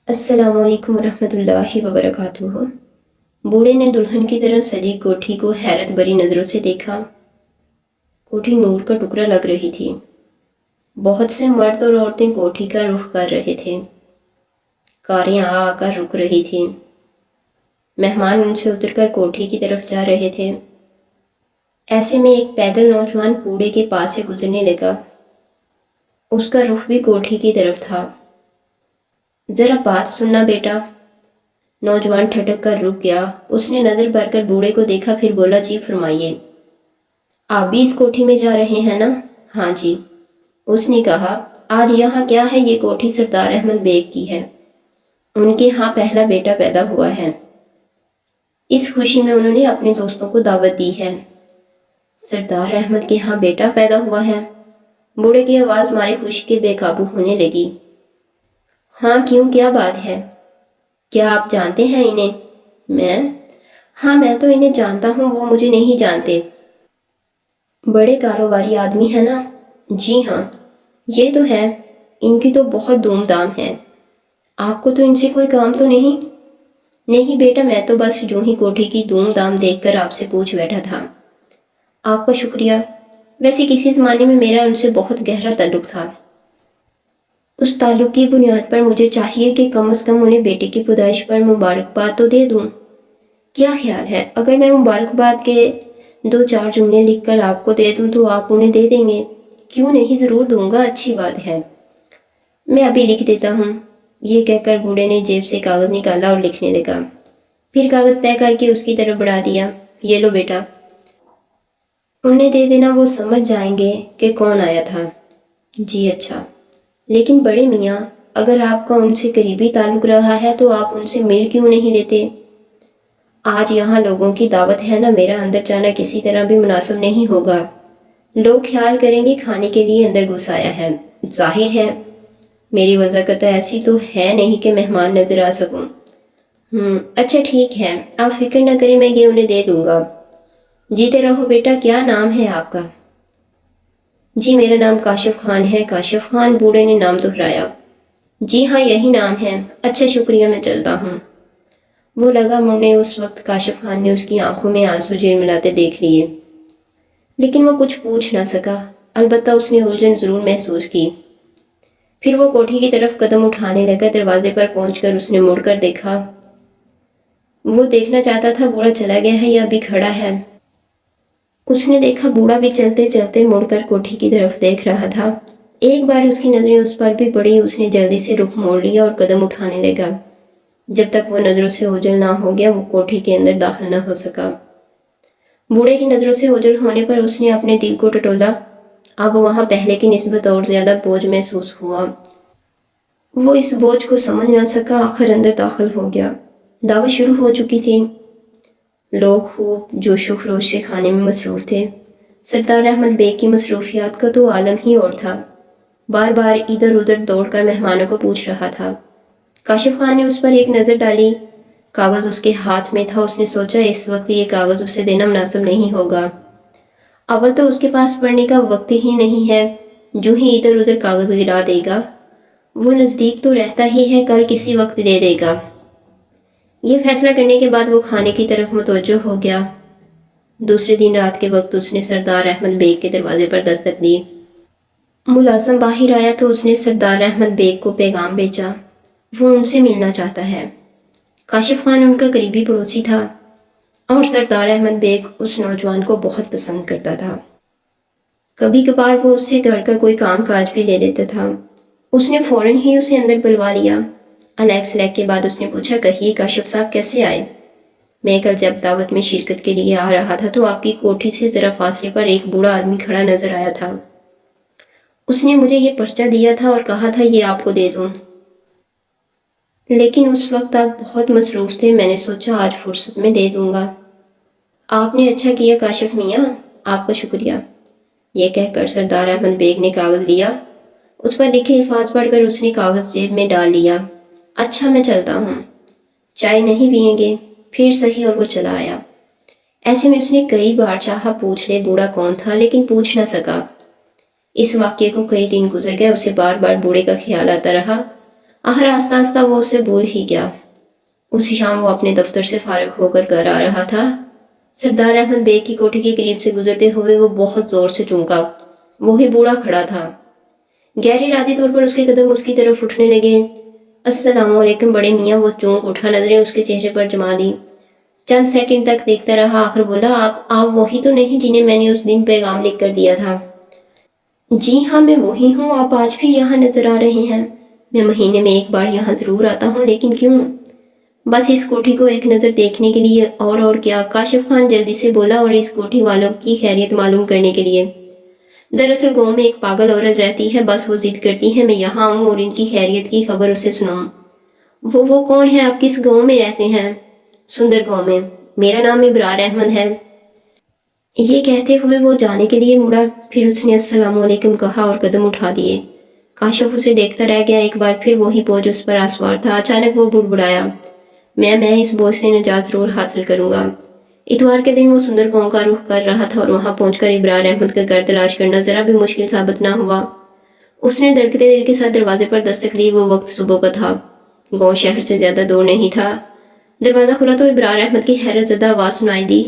अस्सलाम वालेकुम रहमतुल्लाहि व बरकातुहू। बूढ़े ने दुल्हन की तरह सजी कोठी को हैरत भरी नज़रों से देखा। कोठी नूर का टुकड़ा लग रही थी। बहुत से मर्द और औरतें कोठी का रुख कर रहे थे। कारें आ आकर रुक रही थी। मेहमान उनसे उतरकर कोठी की तरफ जा रहे थे। ऐसे में एक पैदल नौजवान बूढ़े के पास से गुजरने लगा। उसका रुख भी कोठी की तरफ था। जरा बात सुनना बेटा। नौजवान ठटक कर रुक गया। उसने नजर भरकर बूढ़े को देखा, फिर बोला, जी फरमाइए। आप भी इस कोठी में जा रहे हैं ना? हाँ जी। उसने कहा, आज यहाँ क्या है? ये कोठी सरदार अहमद बेग की है। उनके यहाँ पहला बेटा पैदा हुआ है। इस खुशी में उन्होंने अपने दोस्तों को दावत दी है। सरदार अहमद के यहाँ बेटा पैदा हुआ है? बूढ़े की आवाज़ मारे खुशी के बेकाबू होने लगी। हाँ क्यों, क्या बात है? क्या आप जानते हैं इन्हें? मैं? हाँ मैं तो इन्हें जानता हूँ, वो मुझे नहीं जानते। बड़े कारोबारी आदमी है ना? जी हाँ ये तो है। इनकी तो बहुत धूमधाम है। आपको तो इनसे कोई काम तो नहीं? नहीं बेटा, मैं तो बस यूं ही कोठी की धूमधाम देखकर आपसे पूछ बैठा था। आपका शुक्रिया। वैसे किसी ज़माने में मेरा उनसे बहुत गहरा ताल्लुक था। उस ताल्लुक की बुनियाद पर मुझे चाहिए कि कम से कम उन्हें बेटे की पैदाइश पर मुबारकबाद तो दे दूं। क्या ख्याल है, अगर मैं मुबारकबाद के 2-4 जुमले लिखकर आपको दे दूं तो आप उन्हें दे देंगे? क्यों नहीं, ज़रूर दूंगा, अच्छी बात है। मैं अभी लिख देता हूँ। ये कहकर बूढ़े ने जेब से कागज़ निकाला और लिखने लगा। फिर कागज़ तय करके उसकी तरफ बढ़ा दिया। ये लो बेटा, उन्हें दे देना, वो समझ जाएंगे कि कौन आया था। जी अच्छा। लेकिन बड़े मियाँ, अगर आपका उनसे करीबी ताल्लुक रहा है तो आप उनसे मिल क्यों नहीं लेते? आज यहाँ लोगों की दावत है ना, मेरा अंदर जाना किसी तरह भी मुनासिब नहीं होगा। लोग ख्याल करेंगे खाने के लिए अंदर घुस आया है। जाहिर है मेरी वज़ाकत ऐसी तो है नहीं कि मेहमान नज़र आ सकूं। अच्छा ठीक है, आप फिक्र न करें, मैं ये उन्हें दे दूंगा। जीते रहो बेटा। क्या नाम है आपका? जी मेरा नाम काशिफ खान है। काशिफ खान? बूढ़े ने नाम दोहराया। जी हाँ यही नाम है। अच्छा शुक्रिया, मैं चलता हूँ। वो लगा मुड़ने। उस वक्त काशिफ खान ने उसकी आंखों में आंसू झिलमिलाते देख लिए, लेकिन वो कुछ पूछ ना सका। अलबत्ता उसने उलझन ज़रूर महसूस की। फिर वो कोठी की तरफ कदम उठाने लगा। दरवाजे पर पहुंचकर उसने मुड़कर देखा। वो देखना चाहता था बूढ़ा चला गया है या अभी खड़ा है। उसने देखा बूढ़ा भी चलते चलते मुड़कर कोठी की तरफ देख रहा था। एक बार उसकी नज़रें उस पर भी पड़ी। उसने जल्दी से रुख मोड़ लिया और कदम उठाने लगा। जब तक वो नज़रों से ओझल ना हो गया, वो कोठी के अंदर दाखिल ना हो सका। बूढ़े की नज़रों से ओझल होने पर उसने अपने दिल को टटोला। अब वहाँ पहले की निस्बत और ज़्यादा बोझ महसूस हुआ। वो इस बोझ को समझ ना सका। आखिर अंदर दाखिल हो गया। दावत शुरू हो चुकी थी। लोग खूब जोशो खरोश से खाने में मसरूफ़ थे। सरदार अहमद बेग की मसरूफियात का तो आलम ही और था। बार बार इधर उधर दौड़कर मेहमानों को पूछ रहा था। काशिफ खान ने उस पर एक नज़र डाली। कागज़ उसके हाथ में था। उसने सोचा इस वक्त ये कागज़ उसे देना मुनासिब नहीं होगा। अव्वल तो उसके पास पढ़ने का वक्त ही नहीं है। जो ही इधर उधर कागज़ गिरा देगा। वो नज़दीक तो रहता ही है, कल किसी वक्त दे देगा। ये फैसला करने के बाद वो खाने की तरफ मुतवज्जो हो गया। दूसरे दिन रात के वक्त उसने सरदार अहमद बेग के दरवाजे पर दस्तक दी। मुलाज़िम बाहर आया तो उसने सरदार अहमद बेग को पैगाम भेजा। वो उनसे मिलना चाहता है। काशिफ खान उनका करीबी पड़ोसी था और सरदार अहमद बेग उस नौजवान को बहुत पसंद करता था। कभी कभार वो उससे घर का कोई काम काज भी ले लेता था। उसने फ़ौरन ही उसे अंदर बुलवा लिया। अलैग सलैग के बाद उसने पूछा, कहिए काशिफ साहब कैसे आए? मैं कल जब दावत में शिरकत के लिए आ रहा था तो आपकी कोठी से ज़रा फासले पर एक बूढ़ा आदमी खड़ा नज़र आया था। उसने मुझे ये पर्चा दिया था और कहा था ये आपको दे दूँ, लेकिन उस वक्त आप बहुत मसरूफ़ थे। मैंने सोचा आज फुर्सत में दे दूँगा। आपने अच्छा किया काशिफ मियाँ, आपका शुक्रिया। ये कहकर सरदार अहमद बेग ने कागज़ लिया। उस पर लिखे अल्फाज पढ़कर उसने कागज़ जेब में डाल लिया। अच्छा मैं चलता हूँ, चाय नहीं पियेंगे? फिर सही, और वो चला आया। ऐसे में उसने कई बार चाहा पूछ ले बूढ़ा कौन था, लेकिन पूछ ना सका। इस वाक़ये को कई दिन गुजर गए। उसे बार बार बूढ़े का ख्याल आता रहा। آخر آہستہ آہستہ وہ اسے بھول ہی گیا۔ اسی شام وہ اپنے دفتر سے فارغ ہو کر گھر آ رہا تھا۔ سردار احمد بیگ کی کوٹھی کے قریب سے گزرتے ہوئے وہ بہت زور سے چونکا۔ وہی بوڑھا کھڑا تھا۔ غیر ارادی طور پر اس کے قدم اس کی طرف اٹھنے لگے۔ السلام علیکم بڑے میاں، وہ چونک اٹھا، نظریں اس کے چہرے پر جما دی۔ چند سیکنڈ تک دیکھتا رہا، آخر بولا، آپ وہی تو نہیں جنہیں میں نے اس دن پیغام لکھ کر دیا تھا؟ جی ہاں میں وہی ہوں، آپ آج بھی یہاں نظر آ رہے ہیں۔ میں مہینے میں ایک بار یہاں ضرور آتا ہوں، لیکن کیوں؟ بس اس کوٹھی کو ایک نظر دیکھنے کے لیے، اور کیا؟ کاشف خان جلدی سے بولا، اور اس کوٹھی والوں کی خیریت معلوم کرنے کے لیے۔ دراصل گاؤں میں ایک پاگل عورت رہتی ہے، بس وہ ضد کرتی ہے میں یہاں آؤں اور ان کی خیریت کی خبر اسے سناؤں۔ وہ کون ہے؟ آپ کس گاؤں میں رہتے ہیں؟ سندر گاؤں میں۔ میرا نام ابرار احمد ہے۔ یہ کہتے ہوئے وہ جانے کے لیے مڑا، پھر اس نے السلام علیکم کہا اور قدم اٹھا دیے۔ کاشف اسے دیکھتا رہ گیا۔ ایک بار پھر وہی بوجھ اس پر آسوار تھا۔ اچانک وہ بڑبڑایا، میں اس بوجھ سے نجات ضرور حاصل کروں گا۔ اتوار کے دن وہ سندر گاؤں کا رخ کر رہا تھا اور وہاں پہنچ کر ابرار احمد کا گھر تلاش کرنا ذرا بھی مشکل ثابت نہ ہوا۔ اس نے دھڑکتے دل کے ساتھ دروازے پر دستک دی۔ وہ وقت صبح کا تھا۔ گاؤں شہر سے زیادہ دور نہیں تھا۔ دروازہ کھلا تو ابرار احمد کی حیرت زدہ آواز سنائی دی،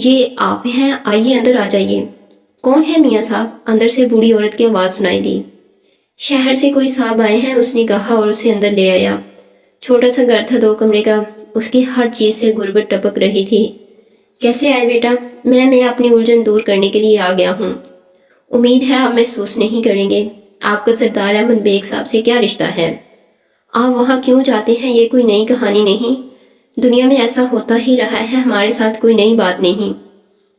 یہ آپ ہیں؟ آئیے اندر آ جائیے۔ کون ہے میاں صاحب؟ اندر سے بوڑھی عورت کی آواز سنائی دی۔ شہر سے کوئی صاحب آئے ہیں، اس نے کہا اور اسے اندر لے آیا۔ چھوٹا سا گھر تھا 2 کمرے کا، اس کی ہر چیز سے غربت ٹپک رہی تھی۔ کیسے آئے بیٹا؟ میں اپنی الجھن دور کرنے کے لیے آ گیا ہوں۔ امید ہے آپ محسوس نہیں کریں گے۔ آپ کا سردار احمد بیگ صاحب سے کیا رشتہ ہے؟ آپ وہاں کیوں جاتے ہیں؟ یہ کوئی نئی کہانی نہیں، دنیا میں ایسا ہوتا ہی رہا ہے، ہمارے ساتھ کوئی نئی بات نہیں۔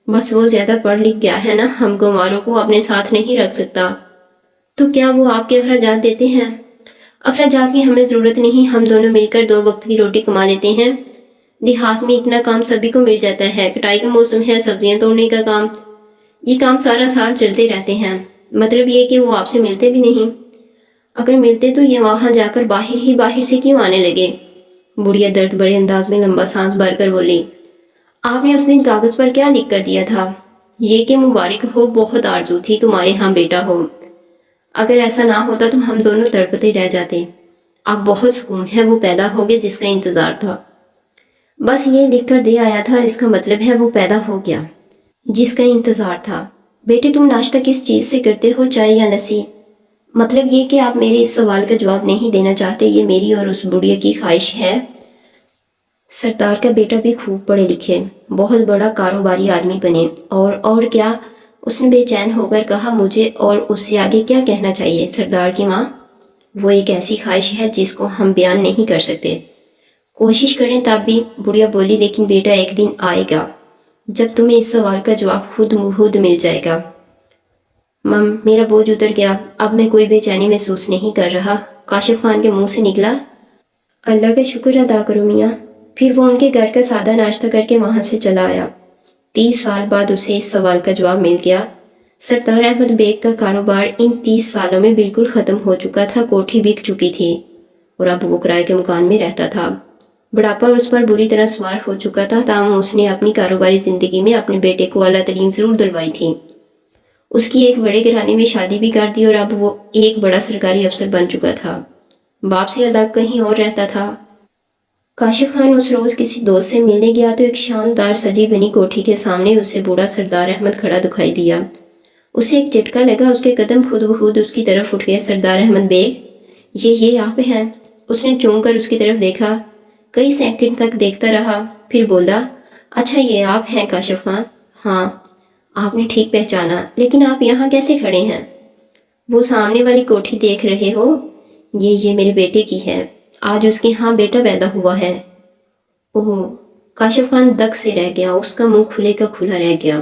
بس وہ زیادہ پڑھ لکھ گیا ہے نا، ہم گنواروں کو اپنے ساتھ نہیں رکھ سکتا۔ تو کیا وہ آپ کے اخراجات دیتے ہیں؟ اخراجات کی ہمیں ضرورت نہیں، ہم دونوں مل کر 2 وقت کی روٹی کما لیتے ہیں۔ دیہات میں اتنا کام سبھی کو مل جاتا ہے، کٹائی کا موسم ہے، سبزیاں توڑنے کا کام، یہ کام سارا سال چلتے رہتے ہیں۔ مطلب یہ کہ وہ آپ سے ملتے بھی نہیں؟ اگر ملتے تو یہ وہاں جا کر باہر سے کیوں آنے لگے؟ بڑھیا درد بڑے انداز میں لمبا سانس بھر کر بولی، آپ نے اس دن کاغذ پر کیا لکھ کر دیا تھا؟ یہ کہ مبارک ہو، بہت آرزو تھی تمہارے ہاں بیٹا ہو، اگر ایسا نہ ہوتا تو ہم دونوں تڑپتے رہ جاتے۔ اب بہت سکون ہے، وہ پیدا ہو گیا جس کا انتظار تھا۔ بس یہ لکھ کر دے آیا تھا، اس کا مطلب ہے وہ پیدا ہو گیا جس کا انتظار تھا۔ بیٹے تم ناشتہ کس چیز سے کرتے ہو، چائے یا لسی؟ مطلب یہ کہ آپ میرے اس سوال کا جواب نہیں دینا چاہتے، یہ میری اور اس بڑھیا کی خواہش ہے۔ سردار کا بیٹا بھی خوب پڑھے لکھے، بہت بڑا کاروباری آدمی بنے، اور کیا؟ اس نے بے چین ہو کر کہا، مجھے اور اس سے آگے کیا کہنا چاہیے سردار کی ماں؟ وہ ایک ایسی خواہش ہے جس کو ہم بیان نہیں کر سکتے، کوشش کریں تب بھی، بڑھیا بولی، لیکن بیٹا ایک دن آئے گا جب تمہیں اس سوال کا جواب خود مل جائے گا۔ مم، میرا بوجھ اتر گیا، اب میں کوئی بے چینی محسوس نہیں کر رہا۔ کاشف خان کے منہ سے نکلا، اللہ کا شکر ادا کرو میاں۔ پھر وہ ان کے گھر کا سادہ ناشتہ کر کے وہاں سے چلا آیا۔ 30 سال بعد اسے اس سوال کا جواب مل گیا۔ سردار احمد بیگ کا کاروبار ان 30 سالوں میں بالکل ختم ہو چکا تھا، کوٹھی بک چکی تھی اور اب وہ کرائے کے مکان میں رہتا تھا۔ بڑھاپا اس پر بری طرح سوار ہو چکا تھا، تاہم اس نے اپنی کاروباری زندگی میں اپنے بیٹے کو اعلیٰ تعلیم ضرور دلوائی تھی۔ اس کی ایک بڑے گھرانے میں شادی بھی کر دی اور اب وہ ایک بڑا سرکاری افسر بن چکا تھا۔ باپ سے الگ کہیں اور رہتا تھا۔ کاشف خان اس روز کسی دوست سے ملنے گیا تو ایک شاندار سجی بنی کوٹھی کے سامنے اسے بوڑھا سردار احمد کھڑا دکھائی دیا۔ اسے ایک جھٹکا لگا، اس کے قدم خود بخود اس کی طرف اٹھ گئے۔ سردار احمد بیگ، یہ آپ ہیں؟ اس نے چونک کر اس کی طرف دیکھا، کئی سیکنڈ تک دیکھتا رہا، پھر بولا، اچھا یہ آپ ہیں کاشف خان؟ ہاں، آپ نے ٹھیک پہچانا، لیکن آپ یہاں کیسے کھڑے ہیں؟ وہ سامنے والی کوٹھی دیکھ رہے ہو؟ یہ میرے بیٹے کی ہے، آج اس کے ہاں بیٹا پیدا ہوا ہے۔ اوہ، کاشف خان دک سے رہ گیا، اس کا منہ کھلے کا کھلا رہ گیا۔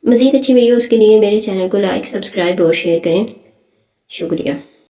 مزید اچھی ویڈیوز کے لیے میرے چینل کو لائک، سبسکرائب اور شیئر کریں۔ شکریہ۔